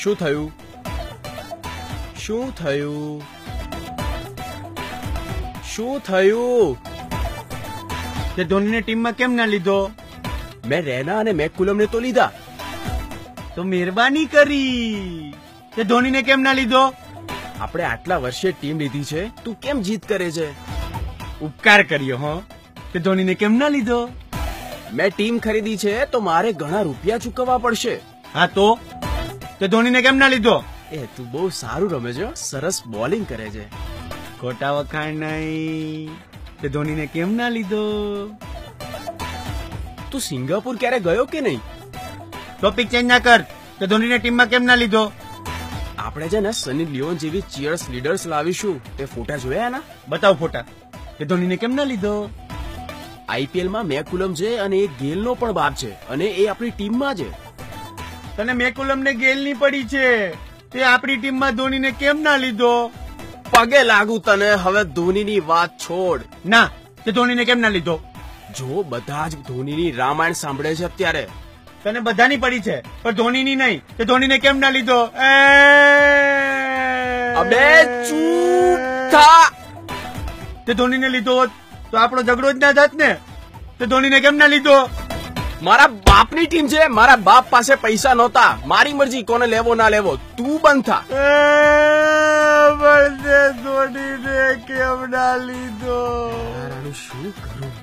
શું થયું? શું થયું? શું થયું? તે ધોનીને ટીમમાં કેમ ના લીધો? મેં રૈના અને મેકકુલમને તો લીધા. તો મહેરબાની કરી. તે ધોનીને કેમ ના લીધો? આપણે આટલા વર્ષે ટીમ લીધી છે, તું કેમ જીત કરે છે? ઉપકાર કર્યો હો. તે ધોનીને કેમ ના લીધો? મેં ટીમ ખરીદી છે તો મારે ઘણા રૂપિયા ચૂકવવા પડશે. હા તો તે ધોનીને કેમ ના લીધો? એ તું બહુ સારું રમે છે, સરસ બોલિંગ કરે છે. ખોટા વખાણ નહીં. તે ધોનીને કેમ ના લીધો? તું સિંગાપુર ક્યારે ગયો કે નહીં? ટોપિક ચેન્જ ના કર. તે ધોનીને ટીમમાં કેમ ના લીધો? આપણે છે ને સની લિયોન જેવી ચીયર્સ લીડર્સ લાવીશું. તે ફોટા જોયા એના? બતાવ ફોટા. તે ધોનીને કેમ ના લીધો? આઈપીએલ માં મેકુલમ છે અને એ ગેલનો પણ બાપ છે અને એ આપણી ટીમમાં છે. તને મેકુલમ ને ગેલ ની પડી છે, તે આપણી ટીમમાં ધોનીને કેમ ના લીધો? પગે લાગુ તને, હવે ધોનીની વાત છોડ. ના, તે ધોનીને કેમ ના લીધો? જો બધા જ ધોનીની રામાયણ સાંભળે છે અત્યારે. તને બધાની પડી છે પણ ધોનીની નહીં. તે ધોનીને કેમ ના લીધો? અબે ચૂપ થા. તે ધોનીને લીધો હોત તો આપણો ઝઘડો જ ના થાત ને. તે ધોનીને કેમ ના લીધો? મારા બાપની ટીમ છે, મારા બાપ પાસે પૈસા નહોતા. મારી મરજી કોને લેવો ના લેવો. તું બંધ થા. પણ તે ધોનીને કેમ ના લીધો? શું કરું?